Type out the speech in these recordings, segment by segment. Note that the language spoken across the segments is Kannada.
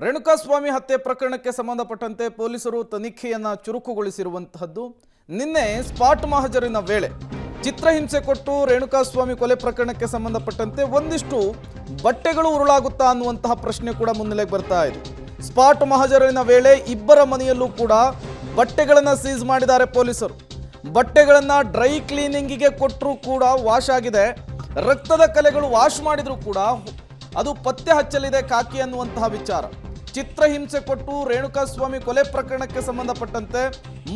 ರೇಣುಕಾಸ್ವಾಮಿ ಹತ್ಯೆ ಪ್ರಕರಣಕ್ಕೆ ಸಂಬಂಧಪಟ್ಟಂತೆ ಪೊಲೀಸರು ತನಿಖೆಯನ್ನು ಚುರುಕುಗೊಳಿಸಿರುವಂತಹದ್ದು. ನಿನ್ನೆ ಸ್ಪಾಟ್ ಮಹಜರಿನ ವೇಳೆ ಚಿತ್ರಹಿಂಸೆ ಕೊಟ್ಟು ರೇಣುಕಾಸ್ವಾಮಿ ಕೊಲೆ ಪ್ರಕರಣಕ್ಕೆ ಸಂಬಂಧಪಟ್ಟಂತೆ ಒಂದಿಷ್ಟು ಬಟ್ಟೆಗಳು ಉರುಳಾಗುತ್ತಾ ಅನ್ನುವಂತಹ ಪ್ರಶ್ನೆ ಕೂಡ ಮುನ್ನೆಲೆಗೆ ಬರ್ತಾ ಇದೆ. ಸ್ಪಾಟ್ ಮಹಜರಿನ ವೇಳೆ ಇಬ್ಬರ ಮನೆಯಲ್ಲೂ ಕೂಡ ಬಟ್ಟೆಗಳನ್ನು ಸೀಸ್ ಮಾಡಿದ್ದಾರೆ ಪೊಲೀಸರು. ಬಟ್ಟೆಗಳನ್ನು ಡ್ರೈ ಕ್ಲೀನಿಂಗಿಗೆ ಕೊಟ್ಟರೂ ಕೂಡ ವಾಶ್ ಆಗಿದೆ. ರಕ್ತದ ಕಲೆಗಳು ವಾಶ್ ಮಾಡಿದರೂ ಕೂಡ ಅದು ಪತ್ತೆ ಹಚ್ಚಲಿದೆ ಖಾಕಿ ಅನ್ನುವಂತಹ ವಿಚಾರ. ಚಿತ್ರಹಿಂಸೆ ಕೊಟ್ಟು ರೇಣುಕಾಸ್ವಾಮಿ ಕೊಲೆ ಪ್ರಕರಣಕ್ಕೆ ಸಂಬಂಧಪಟ್ಟಂತೆ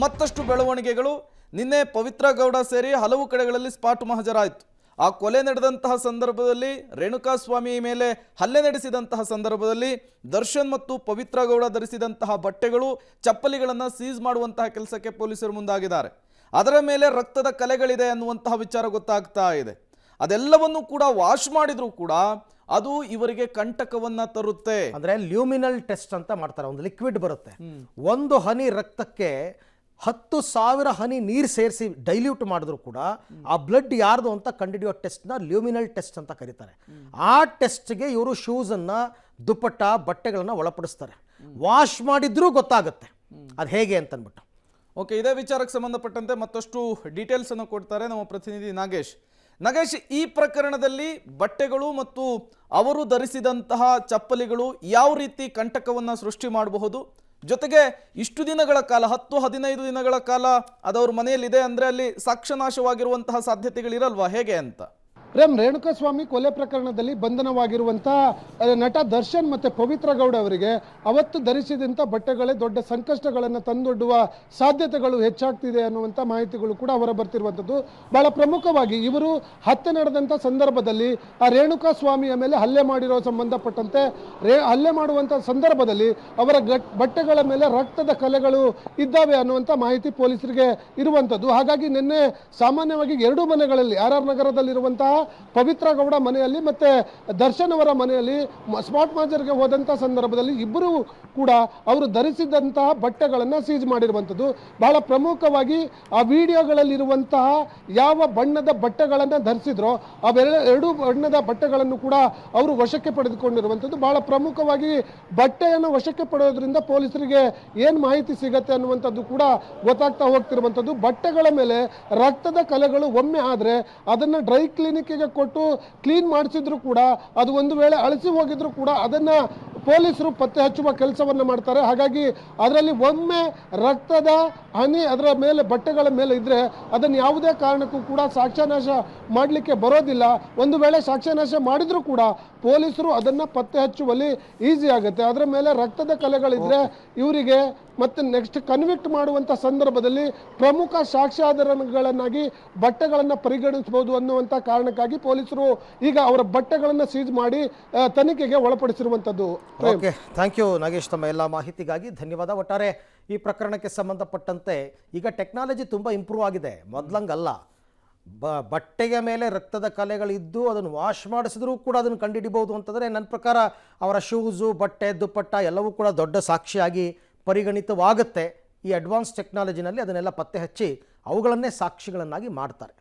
ಮತ್ತಷ್ಟು ಬೆಳವಣಿಗೆಗಳು. ನಿನ್ನೆ ಪವಿತ್ರ ಗೌಡ ಸೇರಿ ಹಲವು ಕಡೆಗಳಲ್ಲಿ ಸ್ಪಾಟ್ ಮಹಜರಾಯಿತು. ಆ ಕೊಲೆ ನಡೆದಂತಹ ಸಂದರ್ಭದಲ್ಲಿ, ರೇಣುಕಾಸ್ವಾಮಿ ಮೇಲೆ ಹಲ್ಲೆ ನಡೆಸಿದಂತಹ ಸಂದರ್ಭದಲ್ಲಿ ದರ್ಶನ್ ಮತ್ತು ಪವಿತ್ರ ಗೌಡ ಧರಿಸಿದಂತಹ ಬಟ್ಟೆಗಳು, ಚಪ್ಪಲಿಗಳನ್ನು ಸೀಸ್ ಮಾಡುವಂತಹ ಕೆಲಸಕ್ಕೆ ಪೊಲೀಸರು ಮುಂದಾಗಿದ್ದಾರೆ. ಅದರ ಮೇಲೆ ರಕ್ತದ ಕಲೆಗಳಿದೆ ಅನ್ನುವಂತಹ ವಿಚಾರ ಗೊತ್ತಾಗ್ತಾ ಇದೆ. ಅದೆಲ್ಲವನ್ನು ಕೂಡ ವಾಶ್ ಮಾಡಿದ್ರು ಕೂಡ ಅದು ಇವರಿಗೆ ಕಂಟಕವನ್ನ ತರುತ್ತೆ. ಅಂದ್ರೆ ಲ್ಯೂಮಿನಲ್ ಟೆಸ್ಟ್ ಅಂತ ಮಾಡ್ತಾರೆ. ಒಂದು ಲಿಕ್ವಿಡ್ ಬರುತ್ತೆ, ಒಂದು ಹನಿ ರಕ್ತಕ್ಕೆ 10,000 ಹನಿ ನೀರು ಸೇರಿಸಿ ಡೈಲ್ಯೂಟ್ ಮಾಡಿದ್ರು ಕೂಡ ಆ ಬ್ಲಡ್ ಯಾರ್ದು ಅಂತ ಕಂಡುಹಿಡಿಯೋ ಟೆಸ್ಟ್ನ ಲ್ಯೂಮಿನಲ್ ಟೆಸ್ಟ್ ಅಂತ ಕರೀತಾರೆ. ಆ ಟೆಸ್ಟ್ಗೆ ಇವರು ಶೂಸನ್ನು, ದುಪ್ಪಟ್ಟ, ಬಟ್ಟೆಗಳನ್ನು ಒಳಪಡಿಸ್ತಾರೆ. ವಾಶ್ ಮಾಡಿದ್ರೂ ಗೊತ್ತಾಗುತ್ತೆ ಅದು ಹೇಗೆ ಅಂತನ್ಬಿಟ್ಟು. ಓಕೆ, ಇದೇ ವಿಚಾರಕ್ಕೆ ಸಂಬಂಧಪಟ್ಟಂತೆ ಮತ್ತಷ್ಟು ಡೀಟೇಲ್ಸ್ ಅನ್ನು ಕೊಡ್ತಾರೆ ನಮ್ಮ ಪ್ರತಿನಿಧಿ ನಾಗೇಶ್. ಈ ಪ್ರಕರಣದಲ್ಲಿ ಬಟ್ಟೆಗಳು ಮತ್ತು ಅವರು ಧರಿಸಿದಂತಹ ಚಪ್ಪಲಿಗಳು ಯಾವ ರೀತಿ ಕಂಟಕವನ್ನು ಸೃಷ್ಟಿ ಮಾಡಬಹುದು, ಜೊತೆಗೆ ಇಷ್ಟು ದಿನಗಳ ಕಾಲ 10-15 ದಿನಗಳ ಕಾಲ ಅದವ್ರ ಮನೆಯಲ್ಲಿದೆ ಅಂದರೆ ಅಲ್ಲಿ ಸಾಕ್ಷ್ಯನಾಶವಾಗಿರುವಂತಹ ಸಾಧ್ಯತೆಗಳಿರಲ್ವಾ, ಹೇಗೆ ಅಂತ? ಪ್ರೇಮ್, ರೇಣುಕಾಸ್ವಾಮಿ ಕೊಲೆ ಪ್ರಕರಣದಲ್ಲಿ ಬಂಧನವಾಗಿರುವಂಥ ನಟ ದರ್ಶನ್ ಮತ್ತು ಪವಿತ್ರ ಗೌಡ ಅವರಿಗೆ ಅವತ್ತು ಧರಿಸಿದಂಥ ಬಟ್ಟೆಗಳೇ ದೊಡ್ಡ ಸಂಕಷ್ಟಗಳನ್ನು ತಂದೊಡ್ಡುವ ಸಾಧ್ಯತೆಗಳು ಹೆಚ್ಚಾಗ್ತಿದೆ ಅನ್ನುವಂಥ ಮಾಹಿತಿಗಳು ಕೂಡ ಹೊರ ಬರ್ತಿರುವಂಥದ್ದು. ಬಹಳ ಪ್ರಮುಖವಾಗಿ ಇವರು ಹತ್ಯೆ ನಡೆದಂಥ ಸಂದರ್ಭದಲ್ಲಿ ಆ ರೇಣುಕಾಸ್ವಾಮಿಯ ಮೇಲೆ ಹಲ್ಲೆ ಮಾಡಿರೋ ಸಂಬಂಧಪಟ್ಟಂತೆ ಹಲ್ಲೆ ಮಾಡುವಂಥ ಸಂದರ್ಭದಲ್ಲಿ ಅವರ ಬಟ್ಟೆಗಳ ಮೇಲೆ ರಕ್ತದ ಕಲೆಗಳು ಇದ್ದಾವೆ ಅನ್ನುವಂಥ ಮಾಹಿತಿ ಪೊಲೀಸರಿಗೆ ಇರುವಂಥದ್ದು. ಹಾಗಾಗಿ ನಿನ್ನೆ ಸಾಮಾನ್ಯವಾಗಿ ಎರಡೂ ಮನೆಗಳಲ್ಲಿ RR ನಗರದಲ್ಲಿರುವಂತಹ ಪವಿತ್ರ ಗೌಡ ಮನೆಯಲ್ಲಿ ಮತ್ತೆ ದರ್ಶನ್ ಅವರ ಮನೆಯಲ್ಲಿ ಸ್ಪಾಟ್ ಮಹಜರ್ಗೆ ಹೋದಂತಹ ಸಂದರ್ಭದಲ್ಲಿ ಇಬ್ಬರು ಕೂಡ ಅವರು ಧರಿಸಿದಂತಹ ಬಟ್ಟೆಗಳನ್ನು ಸೀಜ್ ಮಾಡಿರುವಂಥದ್ದು. ಬಹಳ ಪ್ರಮುಖವಾಗಿ ಆ ವಿಡಿಯೋಗಳಲ್ಲಿರುವಂತಹ ಯಾವ ಬಣ್ಣದ ಬಟ್ಟೆಗಳನ್ನು ಧರಿಸಿದ್ರೋ ಅವೆರಡು ಬಣ್ಣದ ಬಟ್ಟೆಗಳನ್ನು ಕೂಡ ಅವರು ವಶಕ್ಕೆ ಪಡೆದುಕೊಂಡಿರುವಂಥದ್ದು. ಬಹಳ ಪ್ರಮುಖವಾಗಿ ಬಟ್ಟೆಯನ್ನು ವಶಕ್ಕೆ ಪಡೆಯೋದ್ರಿಂದ ಪೊಲೀಸರಿಗೆ ಏನು ಮಾಹಿತಿ ಸಿಗತ್ತೆ ಅನ್ನುವಂಥದ್ದು ಕೂಡ ಗೊತ್ತಾಗ್ತಾ ಹೋಗ್ತಿರುವಂಥದ್ದು. ಬಟ್ಟೆಗಳ ಮೇಲೆ ರಕ್ತದ ಕಲೆಗಳು ಒಮ್ಮೆ ಆದರೆ ಅದನ್ನು ಡ್ರೈ ಕ್ಲೀನಿಕ್ಗೆ ಕೊಟ್ಟು ಕ್ಲೀನ್ ಮಾಡಿಸಿದ್ರು ಕೂಡ ಅದು ಒಂದು ವೇಳೆ ಅಳಿಸಿ ಹೋಗಿದ್ರು ಕೂಡ ಅದನ್ನ ಪೊಲೀಸರು ಪತ್ತೆ ಹಚ್ಚುವ ಕೆಲಸವನ್ನು ಮಾಡ್ತಾರೆ. ಹಾಗಾಗಿ ಅದರಲ್ಲಿ ಒಮ್ಮೆ ರಕ್ತದ ಹನಿ ಅದರ ಮೇಲೆ ಬಟ್ಟೆಗಳ ಮೇಲೆ ಇದ್ರೆ ಅದನ್ನು ಯಾವುದೇ ಕಾರಣಕ್ಕೂ ಕೂಡ ಸಾಕ್ಷ್ಯನಾಶ ಮಾಡಲಿಕ್ಕೆ ಬರೋದಿಲ್ಲ. ಒಂದು ವೇಳೆ ಸಾಕ್ಷ್ಯನಾಶ ಮಾಡಿದ್ರು ಕೂಡ ಪೊಲೀಸರು ಅದನ್ನು ಪತ್ತೆ ಹಚ್ಚುವಲ್ಲಿ ಈಸಿ ಆಗುತ್ತೆ. ಅದರ ಮೇಲೆ ರಕ್ತದ ಕಲೆಗಳಿದ್ರೆ ಇವರಿಗೆ ಮತ್ತೆ ನೆಕ್ಸ್ಟ್ ಕನ್ವಿಕ್ಟ್ ಮಾಡುವಂಥ ಸಂದರ್ಭದಲ್ಲಿ ಪ್ರಮುಖ ಸಾಕ್ಷ್ಯಾಧಾರಗಳನ್ನಾಗಿ ಬಟ್ಟೆಗಳನ್ನು ಪರಿಗಣಿಸಬಹುದು ಅನ್ನುವಂಥ ಕಾರಣಕ್ಕಾಗಿ ಪೊಲೀಸರು ಈಗ ಅವರ ಬಟ್ಟೆಗಳನ್ನು ಸೀಜ್ ಮಾಡಿ ತನಿಖೆಗೆ ಒಳಪಡಿಸಿರುವಂಥದ್ದು. ಓಕೆ, ಥ್ಯಾಂಕ್ ಯು ನಾಗೇಶ್, ತಮ್ಮ ಎಲ್ಲ ಮಾಹಿತಿಗಾಗಿ ಧನ್ಯವಾದ. ಒಟ್ಟಾರೆ ಈ ಪ್ರಕರಣಕ್ಕೆ ಸಂಬಂಧಪಟ್ಟಂತೆ ಈಗ ಟೆಕ್ನಾಲಜಿ ತುಂಬ ಇಂಪ್ರೂವ್ ಆಗಿದೆ, ಮೊದಲಂಗಲ್ಲ. ಬಟ್ಟೆಯ ಮೇಲೆ ರಕ್ತದ ಕಲೆಗಳಿದ್ದು ಅದನ್ನು ವಾಶ್ ಮಾಡಿಸಿದ್ರೂ ಕೂಡ ಅದನ್ನು ಕಂಡುಹಿಡಿಬಹುದು ಅಂತಂದರೆ ನನ್ನ ಪ್ರಕಾರ ಅವರ ಶೂಸು, ಬಟ್ಟೆ, ದುಪ್ಪಟ್ಟ ಎಲ್ಲವೂ ಕೂಡ ದೊಡ್ಡ ಸಾಕ್ಷಿಯಾಗಿ ಪರಿಗಣಿತವಾಗುತ್ತೆ. ಈ ಅಡ್ವಾನ್ಸ್ ಟೆಕ್ನಾಲಜಿನಲ್ಲಿ ಅದನ್ನೆಲ್ಲ ಪತ್ತೆ ಹಚ್ಚಿ ಅವುಗಳನ್ನೇ ಸಾಕ್ಷಿಗಳನ್ನಾಗಿ ಮಾಡ್ತಾರೆ.